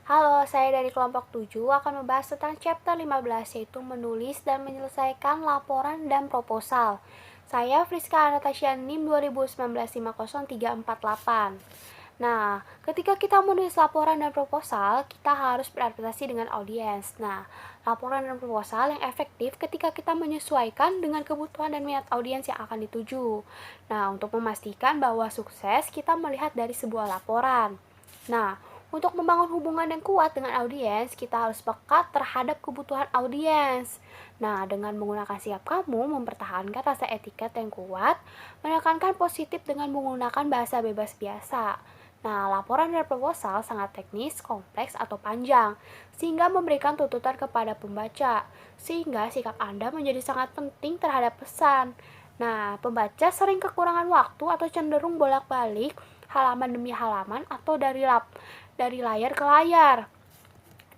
Halo, saya dari kelompok 7 akan membahas tentang chapter 15 yaitu menulis dan menyelesaikan laporan dan proposal. Saya Friska Anastasia NIM 2019 50348. Nah, ketika kita menulis laporan dan proposal, kita harus beradaptasi dengan audiens. Nah, laporan dan proposal yang efektif ketika kita menyesuaikan dengan kebutuhan dan minat audiens yang akan dituju. Nah, untuk memastikan bahwa sukses, kita melihat dari sebuah laporan. Nah, untuk membangun hubungan yang kuat dengan audiens, kita harus peka terhadap kebutuhan audiens. Nah, dengan menggunakan sikap kamu mempertahankan rasa etiket yang kuat, menekankan positif dengan menggunakan bahasa bebas biasa. Nah, laporan dan proposal sangat teknis, kompleks, atau panjang, sehingga memberikan tuntutan kepada pembaca, sehingga sikap Anda menjadi sangat penting terhadap pesan. Nah, pembaca sering kekurangan waktu atau cenderung bolak-balik halaman demi halaman atau dari layar ke layar.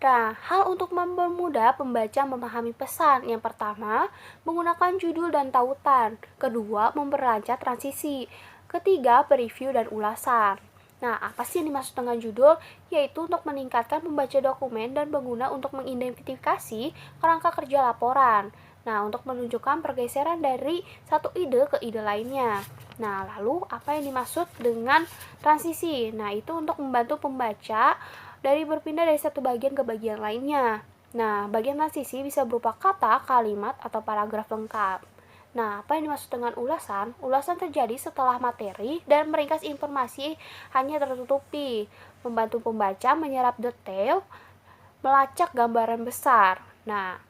Nah, hal untuk mempermudah pembaca memahami pesan. Yang pertama, menggunakan judul dan tautan. Kedua, memperlancar transisi. Ketiga, preview dan ulasan. Nah, apa sih yang dimaksud dengan judul? Yaitu untuk meningkatkan pembaca dokumen dan pengguna untuk mengidentifikasi kerangka kerja laporan. Nah, untuk menunjukkan pergeseran dari satu ide ke ide lainnya. Nah, lalu apa yang dimaksud dengan transisi? Nah, itu untuk membantu pembaca berpindah dari satu bagian ke bagian lainnya. Nah, bagian transisi bisa berupa kata, kalimat, atau paragraf lengkap. Nah, apa yang dimaksud dengan ulasan? Ulasan terjadi setelah materi dan meringkas informasi hanya tertutupi, membantu pembaca menyerap detail, melacak gambaran besar. Nah,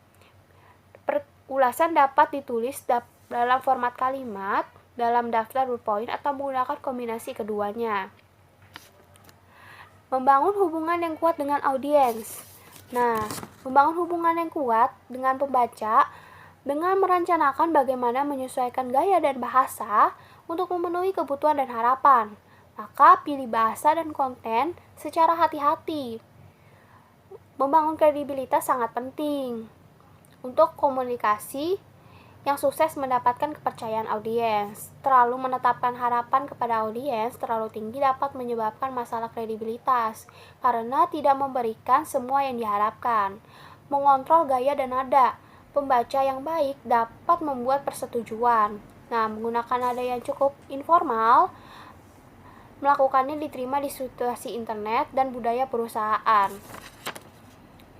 ulasan dapat ditulis dalam format kalimat, dalam daftar bullet point, atau menggunakan kombinasi keduanya. Membangun hubungan yang kuat dengan audiens. Nah, membangun hubungan yang kuat dengan pembaca dengan merencanakan bagaimana menyesuaikan gaya dan bahasa untuk memenuhi kebutuhan dan harapan. Maka pilih bahasa dan konten secara hati-hati. Membangun kredibilitas sangat penting untuk komunikasi yang sukses mendapatkan kepercayaan audiens. Terlalu menetapkan harapan kepada audiens terlalu tinggi dapat menyebabkan masalah kredibilitas karena tidak memberikan semua yang diharapkan. Mengontrol gaya dan nada. Pembaca yang baik dapat membuat persetujuan. Nah, menggunakan nada yang cukup informal, melakukannya diterima di situasi internet dan budaya perusahaan.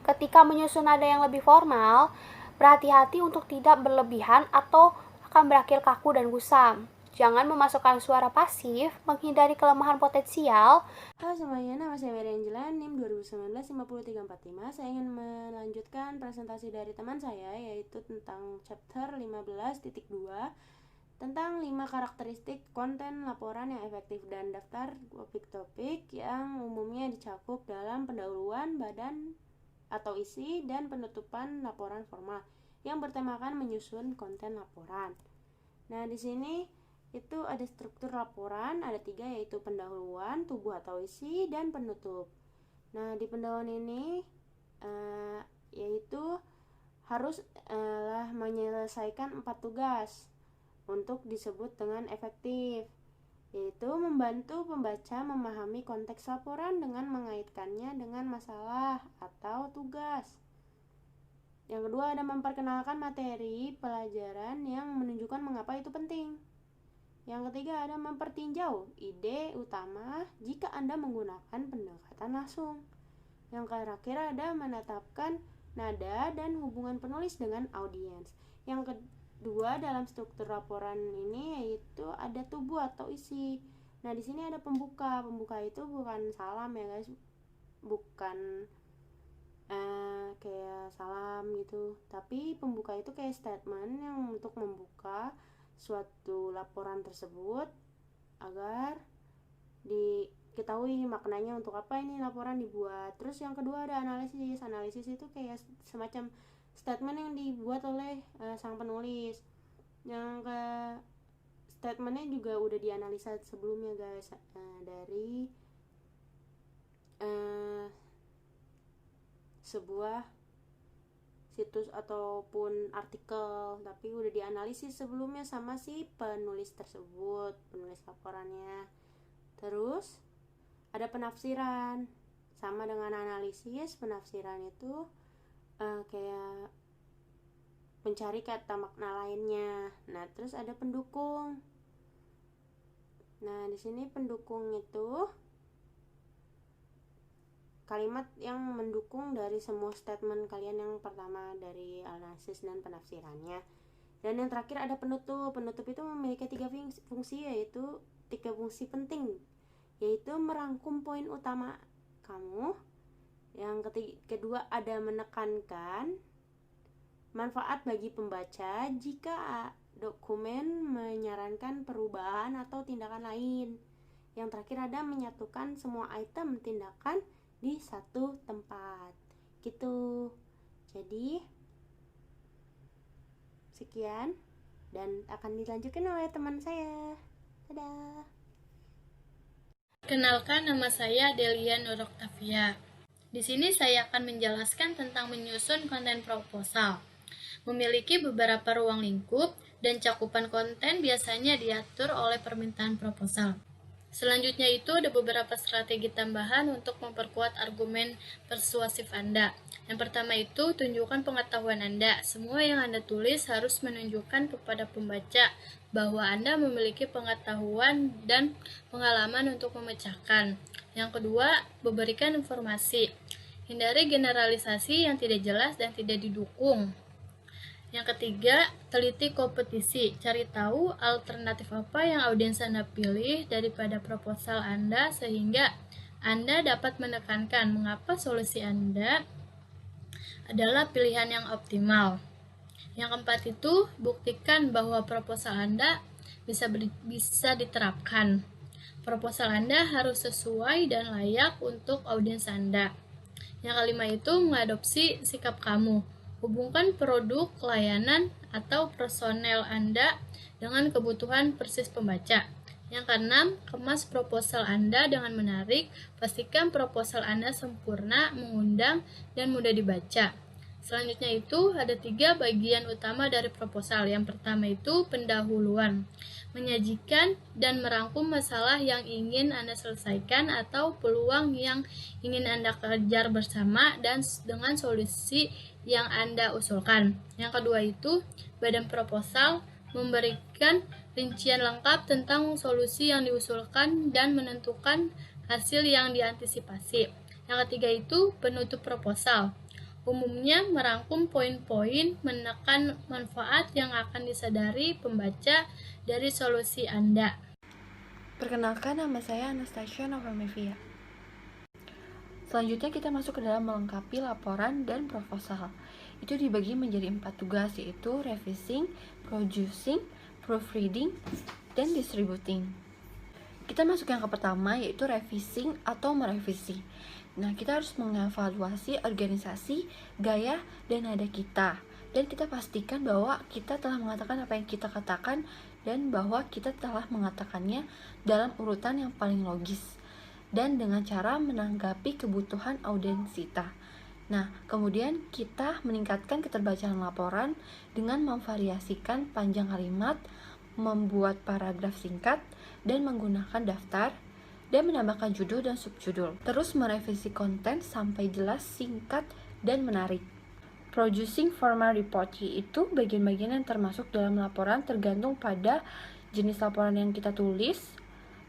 Ketika menyusun nada yang lebih formal, berhati-hati untuk tidak berlebihan atau akan berakhir kaku dan gusam. Jangan memasukkan suara pasif, menghindari kelemahan potensial. Halo semuanya, nama saya Mary Angela, NIM 2019 50345. Saya ingin melanjutkan presentasi dari teman saya, yaitu tentang chapter 15.2 tentang 5 karakteristik konten laporan yang efektif dan daftar topik-topik yang umumnya dicakup dalam pendahuluan, badan atau isi, dan penutupan laporan formal yang bertemakan menyusun konten laporan. Nah, di sini itu ada struktur laporan, ada 3, yaitu pendahuluan, tubuh atau isi, dan penutup. Nah, di pendahuluan ini yaitu harus menyelesaikan 4 tugas untuk disebut dengan efektif, yaitu membantu pembaca memahami konteks laporan dengan mengaitkannya dengan masalah atau tugas. Yang kedua ada memperkenalkan materi pelajaran yang menunjukkan mengapa itu penting. Yang ketiga ada mempertinjau ide utama jika Anda menggunakan pendekatan langsung. Yang terakhir ada menetapkan nada dan hubungan penulis dengan audiens. Yang kedua dalam struktur laporan ini yaitu ada tubuh atau isi. Nah, di sini ada pembuka. Pembuka itu bukan salam ya guys, bukan kayak salam gitu, tapi pembuka itu kayak statement yang untuk membuka suatu laporan tersebut agar diketahui maknanya untuk apa ini laporan dibuat. Terus yang kedua ada analisis. Analisis itu kayak semacam statement yang dibuat oleh sang penulis. Yang ke statementnya juga udah dianalisa sebelumnya guys, dari sebuah situs ataupun artikel, tapi udah dianalisis sebelumnya sama si penulis tersebut, penulis laporannya. Terus ada penafsiran. Sama dengan analisis, penafsiran itu kayak mencari kata makna lainnya. Nah, terus ada pendukung. Nah, di sini pendukung itu kalimat yang mendukung dari semua statement kalian yang pertama dari analisis dan penafsirannya. Dan yang terakhir ada penutup. Penutup itu memiliki 3 fungsi, yaitu 3 fungsi penting, yaitu merangkum poin utama kamu. Yang kedua ada menekankan manfaat bagi pembaca jika dokumen menyarankan perubahan atau tindakan lain. Yang terakhir ada menyatukan semua item tindakan di satu tempat. Gitu. Jadi sekian dan akan dilanjutkan oleh teman saya. Dadah. Kenalkan, nama saya Delia Nur Oktavia. Di sini saya akan menjelaskan tentang menyusun konten proposal. Memiliki beberapa ruang lingkup dan cakupan konten biasanya diatur oleh permintaan proposal. Selanjutnya itu ada beberapa strategi tambahan untuk memperkuat argumen persuasif Anda. Yang pertama itu, tunjukkan pengetahuan Anda. Semua yang Anda tulis harus menunjukkan kepada pembaca bahwa Anda memiliki pengetahuan dan pengalaman untuk memecahkan. Yang kedua, memberikan informasi. Hindari generalisasi yang tidak jelas dan tidak didukung. Yang ketiga, teliti kompetisi. Cari tahu alternatif apa yang audiens Anda pilih daripada proposal Anda sehingga Anda dapat menekankan mengapa solusi Anda adalah pilihan yang optimal. Yang keempat itu, buktikan bahwa proposal Anda bisa diterapkan. Proposal Anda harus sesuai dan layak untuk audiens Anda. Yang kelima itu, mengadopsi sikap kamu. Hubungkan produk, layanan, atau personel Anda dengan kebutuhan persis pembaca. Yang keenam, kemas proposal Anda dengan menarik. Pastikan proposal Anda sempurna, mengundang, dan mudah dibaca. Selanjutnya itu ada 3 bagian utama dari proposal. Yang pertama itu pendahuluan. Menyajikan dan merangkum masalah yang ingin Anda selesaikan atau peluang yang ingin Anda kejar bersama dan dengan solusi yang Anda usulkan. Yang kedua itu badan proposal, memberikan rincian lengkap tentang solusi yang diusulkan dan menentukan hasil yang diantisipasi. Yang ketiga itu penutup proposal. Umumnya merangkum poin-poin menekan manfaat yang akan disadari pembaca dari solusi Anda. Perkenalkan, nama saya Anastasia Novamevia. Selanjutnya kita masuk ke dalam melengkapi laporan dan proposal. Itu dibagi menjadi 4 tugas, yaitu revising, producing, proofreading, dan distributing. Kita masuk yang ke pertama, yaitu revising atau merevisi. Nah, kita harus mengevaluasi organisasi, gaya, dan nada kita. Dan kita pastikan bahwa kita telah mengatakan apa yang kita katakan dan bahwa kita telah mengatakannya dalam urutan yang paling logis dan dengan cara menanggapi kebutuhan audiens kita. Nah, kemudian kita meningkatkan keterbacaan laporan dengan memvariasikan panjang kalimat, membuat paragraf singkat, dan menggunakan daftar, dan menambahkan judul dan subjudul. Terus merevisi konten sampai jelas, singkat, dan menarik. Producing formal report, yaitu bagian-bagian yang termasuk dalam laporan tergantung pada jenis laporan yang kita tulis,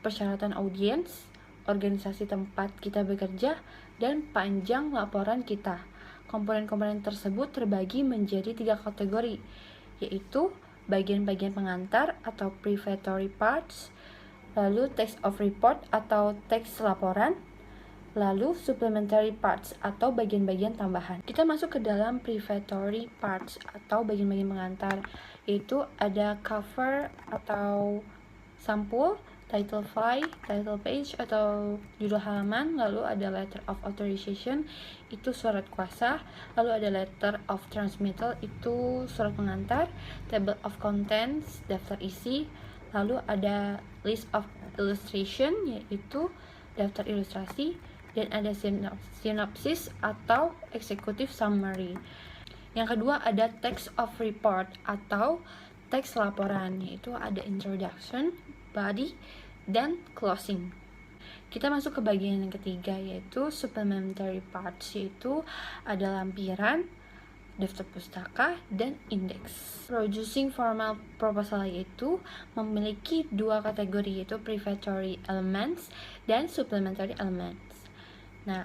persyaratan audiens, organisasi tempat kita bekerja, dan panjang laporan kita. Komponen-komponen tersebut terbagi menjadi 3 kategori, yaitu bagian-bagian pengantar atau prefatory parts, lalu text of report atau teks laporan, lalu supplementary parts atau bagian-bagian tambahan. Kita masuk ke dalam prefatory parts atau bagian-bagian pengantar, yaitu ada cover atau sampul, title file, title page atau judul halaman, lalu ada letter of authorization, itu surat kuasa, lalu ada letter of transmittal, itu surat pengantar, table of contents, daftar isi, lalu ada list of illustration, yaitu daftar ilustrasi, dan ada synopsis atau executive summary. Yang kedua ada text of report atau teks laporan, yaitu ada introduction, body, dan closing. Kita masuk ke bagian yang ketiga, yaitu supplementary parts, yaitu ada lampiran, daftar pustaka, dan indeks. Producing formal proposal yaitu memiliki dua kategori, yaitu prefatory elements dan supplementary elements. Nah,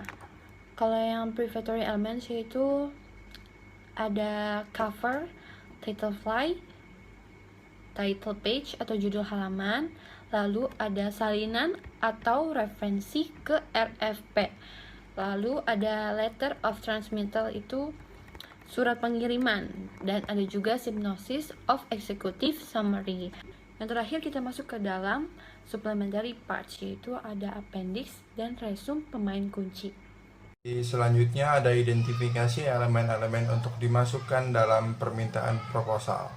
kalau yang prefatory elements yaitu ada cover, title fly, title page atau judul halaman, lalu ada salinan atau referensi ke RFP, lalu ada letter of transmittal itu surat pengiriman, dan ada juga synopsis of executive summary. Yang terakhir kita masuk ke dalam supplementary parts, yaitu ada appendix dan resume pemain kunci. Selanjutnya ada identifikasi elemen-elemen untuk dimasukkan dalam permintaan proposal.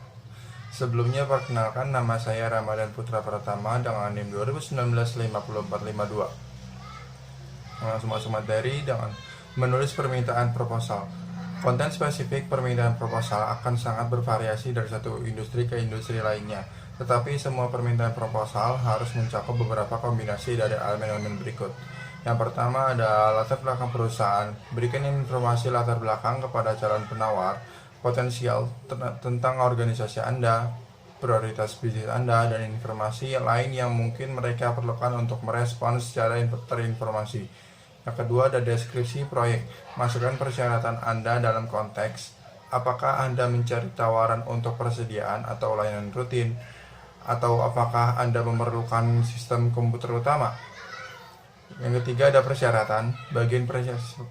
Sebelumnya perkenalkan, nama saya Ramadan Putra Pratama dengan NIM 2019-5452. Langsung masuk materi dengan menulis permintaan proposal. Konten spesifik permintaan proposal akan sangat bervariasi dari satu industri ke industri lainnya, tetapi semua permintaan proposal harus mencakup beberapa kombinasi dari elemen-elemen berikut. Yang pertama ada latar belakang perusahaan. Berikan informasi latar belakang kepada calon penawar potensial tentang organisasi Anda, prioritas bisnis Anda, dan informasi lain yang mungkin mereka perlukan untuk merespons secara terinformasi. Yang kedua ada deskripsi proyek. Masukkan persyaratan Anda dalam konteks apakah Anda mencari tawaran untuk persediaan atau layanan rutin, atau apakah Anda memerlukan sistem komputer utama. Yang ketiga ada persyaratan. Bagian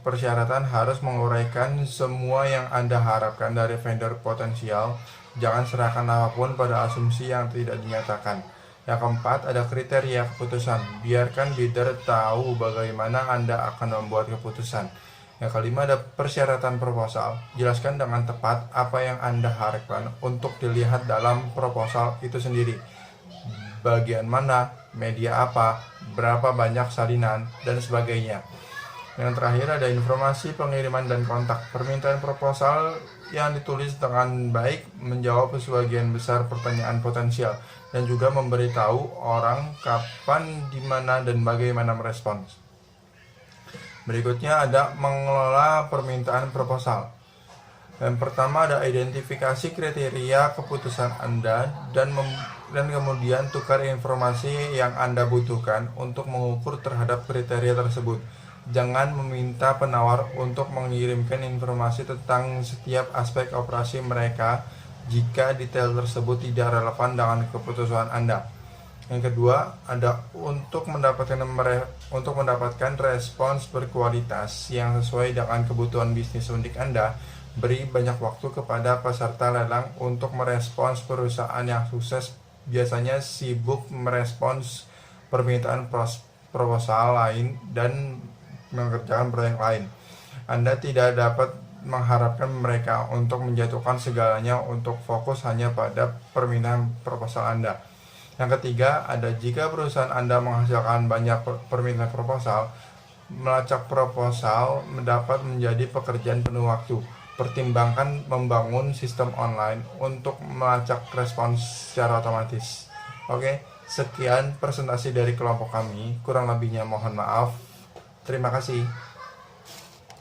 persyaratan harus menguraikan semua yang Anda harapkan dari vendor potensial. Jangan serahkan apapun pada asumsi yang tidak dinyatakan. Yang keempat ada kriteria keputusan. Biarkan bidder tahu bagaimana Anda akan membuat keputusan. Yang kelima ada persyaratan proposal. Jelaskan dengan tepat apa yang Anda harapkan untuk dilihat dalam proposal itu sendiri. Bagian mana, media apa, berapa banyak salinan, dan sebagainya. Yang terakhir ada informasi pengiriman dan kontak. Permintaan proposal yang ditulis dengan baik menjawab sebagian besar pertanyaan potensial dan juga memberitahu orang kapan, di mana, dan bagaimana merespons. Berikutnya ada mengelola permintaan proposal. Yang pertama ada identifikasi kriteria keputusan Anda dan kemudian tukar informasi yang Anda butuhkan untuk mengukur terhadap kriteria tersebut. Jangan meminta penawar untuk mengirimkan informasi tentang setiap aspek operasi mereka jika detail tersebut tidak relevan dengan keputusan Anda. Yang kedua ada untuk mendapatkan respons berkualitas yang sesuai dengan kebutuhan bisnis unik Anda. Beri banyak waktu kepada peserta lelang untuk merespons. Perusahaan yang sukses biasanya sibuk merespons permintaan proposal lain dan mengerjakan proyek lain. Anda tidak dapat mengharapkan mereka untuk menjatuhkan segalanya untuk fokus hanya pada permintaan proposal Anda. Yang ketiga ada jika perusahaan Anda menghasilkan banyak permintaan proposal, melacak proposal dapat menjadi pekerjaan penuh waktu. Pertimbangkan membangun sistem online untuk melacak respons secara otomatis. Oke, sekian presentasi dari kelompok kami. Kurang lebihnya mohon maaf. Terima kasih.